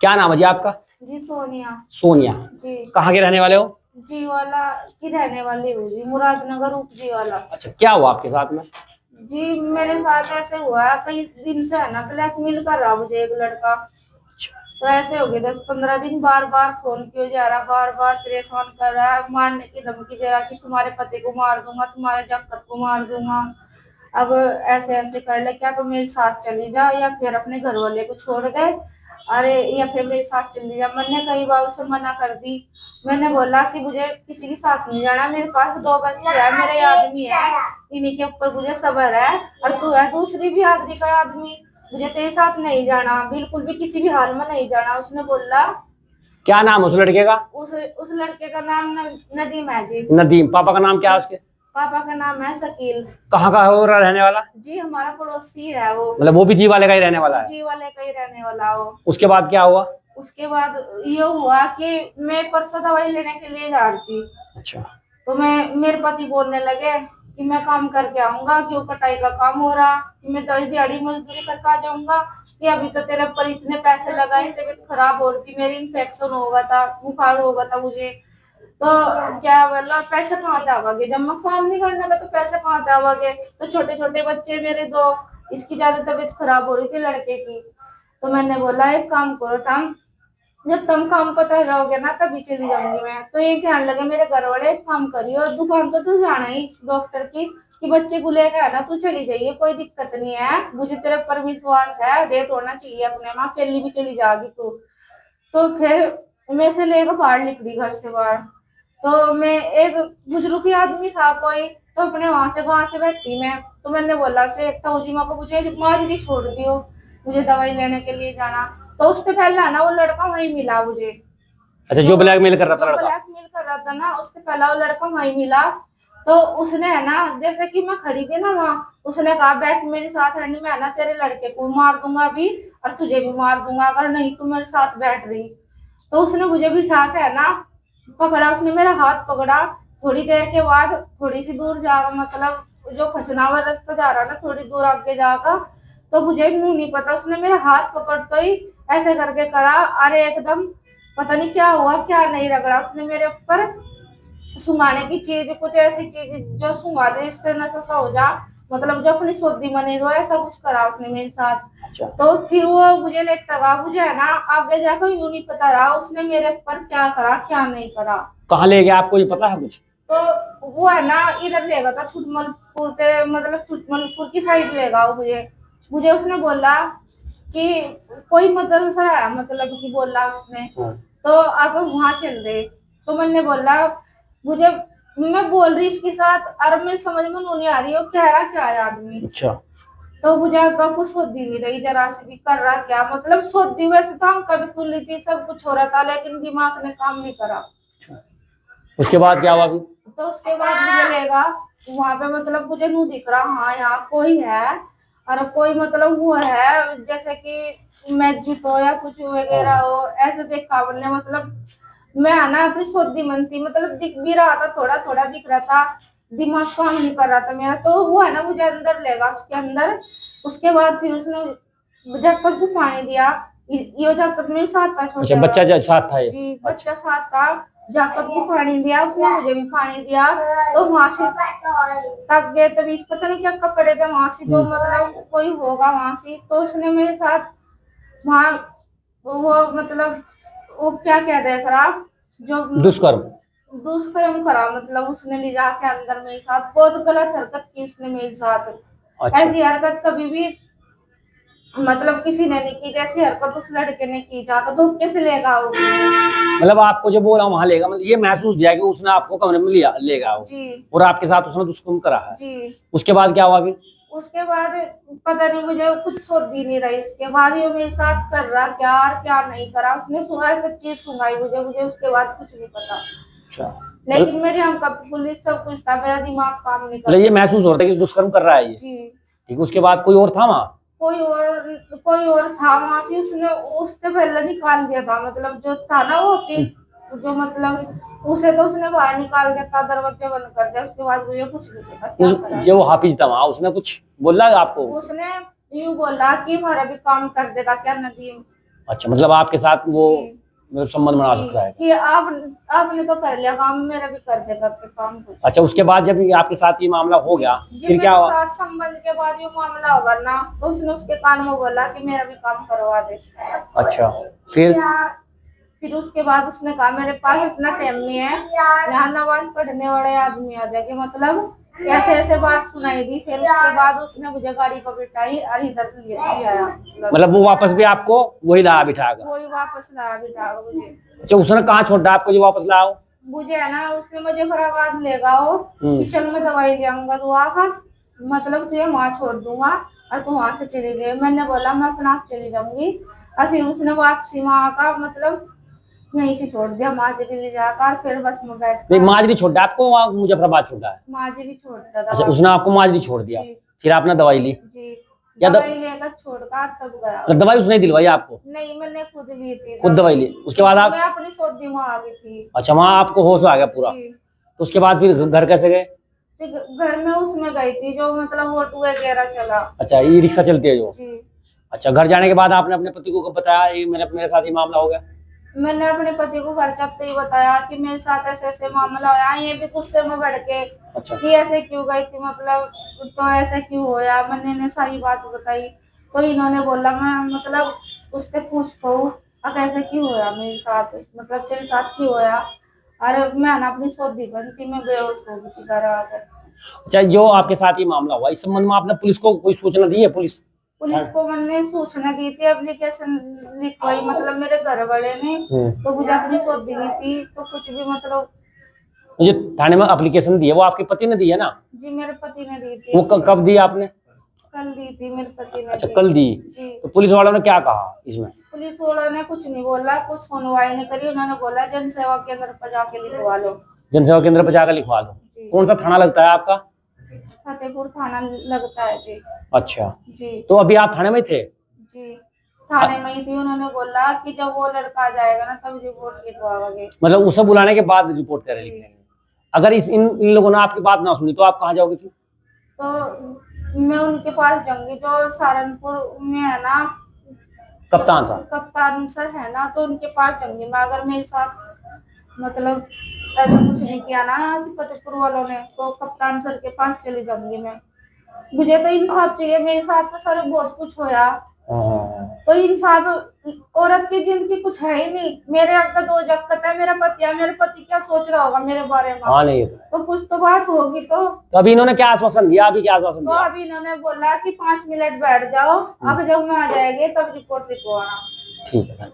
क्या नाम है जी आपका? जी सोनिया। सोनिया। जी। कहाँ के रहने वाले हो? जी वाला की रहने वाली हूँ जी, मुरादनगर उपजी वाला। अच्छा, क्या हुआ आपके साथ में? जी मेरे साथ ऐसे हुआ है, कई दिन से है ना ब्लैकमेल कर रहा मुझे एक लड़का। अच्छा। तो ऐसे हो गए 10-15 दिन, बार बार फोन किया जा रहा, बार बार परेशान कर रहा है, मारने की धमकी दे रहा कि तुम्हारे पति को मार दूंगा, तुम्हारे जक्कत को मार दूंगा, अब ऐसे ऐसे कर ले, क्या तो मेरे साथ चली जा या फिर अपने घर वाले को छोड़ दे, अरे या फिर मेरे साथ चली जा। मैंने कई बार उसे मना कर दी। मैंने बोला कि मुझे किसी के साथ नहीं जाना, मेरे पास 2 बच्चे हैं, मेरे आदमी है, इन्हीं के ऊपर मुझे सब्र है, और तू है दूसरी भी आदमी का आदमी, मुझे तेरे साथ नहीं जाना, बिल्कुल भी किसी भी हाल में नहीं जाना। उसने बोला। क्या नाम है उस लड़के का? उस लड़के का नाम नदीम है जी। नदीम। पापा का नाम क्या है उसके? पापा का नाम है शकील। कहाँ का है वो रहने वाला? जी हमारा पड़ोसी है वो। मतलब वो भी जी वाले का ही रहने वाला है? जी वाले का ही रहने वाला वो। उसके बाद क्या हुआ? उसके बाद ये हुआ कि मैं परसों दवाई लेने के लिए जा रही थी। अच्छा। तो मेरे पति बोलने लगे कि मैं काम करके आऊंगा, क्यों कटाई का काम हो रहा, कि मैं दवाई दिहाड़ी मजदूरी करके आ जाऊंगा, कि अभी तो तेरे पर इतने पैसे लगाए, तबीयत खराब हो रही थी मेरी, इन्फेक्शन होगा था, बुखार होगा था मुझे, तो क्या बोला पैसे कहाँ से आवागे, जब मैं काम नहीं करने का तो पैसे कहाँ से आवागे। तो छोटे छोटे बच्चे मेरे दो, इसकी ज्यादा तबीयत खराब हो रही थी लड़के की। तो मैंने बोला एक काम करो तुम, जब तुम काम पता जाओगे ना तभी चली जाऊंगी मैं। तो ये कहने लगे मेरे घर वाले, काम करियो दुकान तो तू जाना ही डॉक्टर की, कि बच्चे को लेकर है ना तू चली जाइए, कोई दिक्कत नहीं है, मुझे तेरे पर विश्वास है, डेट होना चाहिए अपने, माँ अकेली भी चली जाएगी तू। तो फिर मैं से लेकर बाहर निकली घर से बाहर। तो मैं एक बुजुर्ग आदमी था कोई, तो अपने वहां से बैठी मैं। तो मैंने बोला से ताऊ जी माँ को, मुझे माजरी छोड़ दियो, मुझे दवाई लेने के लिए जाना। तो उससे पहले ना वो लड़का वहीं मिला मुझे। अच्छा, जो ब्लैकमेल कर रहा था जो लड़का? ब्लैकमेल कर रहा था ना, उससे पहले वो लड़का वहीं मिला। तो उसने है ना, जैसे कि मैं खड़ी थी ना वहां, उसने कहा बैठ मेरे साथ रहने में, है ना तेरे लड़के को मार दूंगा अभी, और तुझे भी मार दूंगा अगर नहीं तू मेरे साथ बैठ रही। तो उसने मुझे बिठा के है ना पकड़ा, उसने मेरा हाथ पकड़ा। थोड़ी देर के बाद थोड़ी सी दूर जाकर, मतलब जो खसना हुआ रास्ता जा रहा ना, थोड़ी दूर आगे जाकर, तो मुझे मुंह नहीं पता, उसने मेरा हाथ पकड़ तो ही ऐसे करके करा, अरे एकदम पता नहीं क्या हुआ क्या नहीं, रगड़ा उसने मेरे ऊपर सुंघाने की चीज, कुछ ऐसी चीज जो सुंघा दे इससे नशा सा हो जा, मतलब जो अपनी सोदी मनी रो, ऐसा कुछ करा उसने मेरे साथ। अच्छा। तो फिर वो मुझे लेता गया, मुझे है ना आगे जाकर यूं नहीं पता रहा उसने मेरे ऊपर क्या करा क्या नहीं करा। कहाँ ले गया आपको ये पता है कुछ? तो वो है ना इधर लेगा था छुटमलपुर के, मतलब छुटमलपुर की साइड लेगा वो मुझे। मुझे उसने बोला कि कोई मदरसा है, मतलब कि बोला उसने। हाँ। तो अगर वहां चल रहे, तो मैंने बोला मुझे, मैं बोल रही इसके साथ, और मेरे समझ में नहीं आ रही हो कह रहा क्या है आदमी। अच्छा। तो मुझे अगर कुछ सोदी नहीं रही जरा से भी, कर रहा क्या, मतलब सोदी वैसे तो हम कभी खुली थी, सब कुछ हो रहा था, लेकिन दिमाग ने काम नहीं करा। उसके बाद क्या हुआ अभी? तो उसके बाद मुझे लेगा वहां पे, मतलब मुझे नहीं दिख रहा हाँ यहाँ कोई है, और कोई मतलब वो है जैसे कि मस्जिद हो या कुछ वगैरह हो, ऐसे देखा मैंने, मतलब मैं है ना अपनी सोदी मन थी, मतलब दिख भी रहा था, थोड़ा थोड़ा दिख रहा था, दिमाग काम नहीं कर रहा था मेरा। तो वो है ना मुझे अंदर लेगा उसके अंदर। उसके बाद फिर उसने जक्कत को पानी दिया, ये जक्कत मेरे साथ था अच्छा, छोटे बच्चा जो साथ था ये? जी अच्छा। बच्चा साथ था। जाकर को पानी दिया उसने, मुझे भी पानी दिया। तो वहां से तक गए तभी पता नहीं क्या कपड़े थे वहां से, जो मतलब कोई होगा वहां से, तो उसने मेरे साथ वहां वो मतलब वो क्या क्या देख रहा, जो दुष्कर्म? दुष्कर्म करा, मतलब उसने ले जाके अंदर मेरे साथ बहुत गलत हरकत की उसने मेरे साथ। अच्छा। ऐसी हरकत कभी भी मतलब किसी ने नहीं की, जैसी हरकत उस लड़के ने की, जाकर धोखे से लेगा वो। मतलब आपको जो बोला वहां लेगा, मतलब ये महसूस किया कि उसने आपको कमरे में लिया लेगा वो, जी और आपके साथ उसने दुष्कर्म करा है? जी। उसके बाद क्या हुआ अभी? उसके बाद पता नहीं, मुझे कुछ सोची नहीं रही, उसके बाद ये मेरे साथ कर रहा क्या और क्या नहीं करा, उसने सुबह सच्ची सुनाई मुझे उसके बाद कुछ नहीं पता। अच्छा। लेकिन मेरे हम कब पुलिस सब कुछ था, मेरा दिमाग काम नहीं मतलब ये करता। महसूस हो रहा था कि दुष्कर्म कर रहा है ये? जी। ठीक है, उसके बाद कोई और था वहां? कोई और था वहां से, उसने उससे पहले निकाल दिया था, मतलब जो था ना वो जो मतलब उसे तो उसने बाहर निकाल दिया था, दरवाजे बंद कर दिया। उसके बाद मुझे कुछ नहीं पता क्या करा। जो हाफिज था वहां, उसने कुछ बोला आपको? उसने यूं बोला कि हमारा भी काम कर देगा क्या नदीम। अच्छा, मतलब आपके साथ वो जी संबंध बना जी, सकता है। कि आपने तो कर लिया काम, मेरा भी कर देगा के काम कुछ। अच्छा, उसके बाद जब ये आपके साथ ये मामला हो गया, जी फिर क्या मेरे हुआ? साथ संबंध के बाद ये मामला होगा ना, तो उसने उसके कान में बोला कि मेरा भी काम करवा दे। अच्छा, फिर? फिर उसके बाद उसने कहा मेरे पास इतना टाइम नहीं है, यहाँ नमाज पढ़ने वाले आदमी आ जाएंगे, मतलब ऐसे ऐसे बात सुनाई दी। फिर उसके बाद उसने मुझे गाड़ी पर बिठाई और इधर ले आया, मतलब वो वापस भी आपको वही लाया बिठाकर? वही वापस लाया बिठा मुझे। अच्छा, उसने कहाँ छोड़ा आपको जो वापस लाओ? मुझे है ना, उसने मुझे फराबाद ले गया कि चल मैं दवाई ले आऊंगा दुआ का, मतलब तुझे वहां छोड़ दूंगा और तू वहां से चली जाए। मैंने बोला मैं अपना आप चली जाऊंगी, और फिर उसने वापसी वहां का मतलब यहीं से छोड़ दिया, माजरी ले जाकर फिर बस में बैठ। नहीं, माजरी छोड़ा आपको, वहाँ मुजफ्फराबाद छोड़ा है? माजरी छोड़ता था। अच्छा, उसने आपको माजरी छोड़ दिया, जी फिर आपने दवाई ली? जी, या दवाई लेकर छोड़कर तब गया। मतलब दवाई उसने दिलवाई आपको? नहीं, मैंने खुद ली थी। खुद दवाई ली, उसके बाद आप? मैं अपनी सौदी में आ गई थी। अच्छा, वहाँ आपको होश आ गया पूरा? जी, तो उसके बाद फिर घर कैसे गए? फिर घर में उसमें गई थी जो मतलब ऑटो वगैरह चला। अच्छा, ये रिक्शा चलती है जो? जी, अच्छा, घर जाने के बाद आपने अपने पति को कब बताया ये मेरे साथ ये मामला हो गया? मैंने अपने पति को घर जाते ही बताया कि मेरे साथ ऐसे ऐसे मामला हुआ। ये भी गुस्से में बढ़ के अच्छा, कि ऐसे क्यों गई थी, मतलब तो ऐसे क्यों होया। मैंने इन्हें सारी बात बताई, तो इन्होंने बोला मैं मतलब उस पर पूछ कहूँ अब ऐसे क्यों होया मेरे साथ, मतलब तेरे साथ क्यों होया। अरे मैं ना अपनी सौदी बनती, मैं बेहोश हो गई थी घर आकर। अच्छा, जो आपके साथ ये मामला हुआ इस संबंध में आपने पुलिस को कोई सूचना दी है? पुलिस को मैंने सूचना दी थी, एप्लीकेशन लिखवाई, मतलब मेरे घर वाले ने, तो मुझे अपनी सौदी नहीं थी तो कुछ भी मतलब। जो थाने में एप्लीकेशन दी है वो आपके पति ने दी है ना? जी मेरे पति ने दी थी। वो कब दी आपने? कल दी थी मेरे पति ने। अच्छा, कल दी। जी, तो पुलिस वालों ने क्या कहा इसमें? पुलिस वालों ने कुछ नहीं बोला, कुछ सुनवाई नहीं करी। उन्होंने बोला जन सेवा केंद्र पर जाके लिखवा लो। जनसेवा केंद्र पर जाकर लिखवा लो। जी। कौन सा थाना लगता है आपका? फतेहपुर थाना लगता है जी। अच्छा, जी तो अभी आप थाने में थे? जी, थाने में ही थी। उन्होंने बोला कि जब वो लड़का आ जाएगा ना तब रिपोर्ट लिखवाओगे। मतलब उसे बुलाने के बाद रिपोर्ट करें लिखने? अगर इन लोगों ने आपकी बात ना सुनी तो आप कहाँ जाओगे फिर? तो मैं उनके पास जाऊंगी जो सहारनपुर में है ना, कप्तान साहब? कप्तान सर है ना, तो उनके पास जाऊंगी मैं। अगर मेरे साथ मतलब ऐसा कुछ नहीं किया ना फतेहपुर वालों ने, तो कप्तान सर के पास चली जाऊंगी मैं। मुझे तो इंसाफ चाहिए, मेरे साथ तो सर बहुत कुछ होया, तो इंसाफ। औरत की जिंदगी कुछ है ही नहीं। मेरे आपका दो जगत है, मेरा पति है, मेरे पति क्या सोच रहा होगा मेरे बारे में? हाँ, नहीं तो कुछ तो बात होगी। तो अभी इन्होंने क्या आश्वासन दिया? अभी क्या आश्वासन तो दिया? अभी इन्होंने बोला कि 5 मिनट बैठ जाओ, अब जब मैं आ जाएंगे तब रिपोर्ट लिखवाना। ठीक है।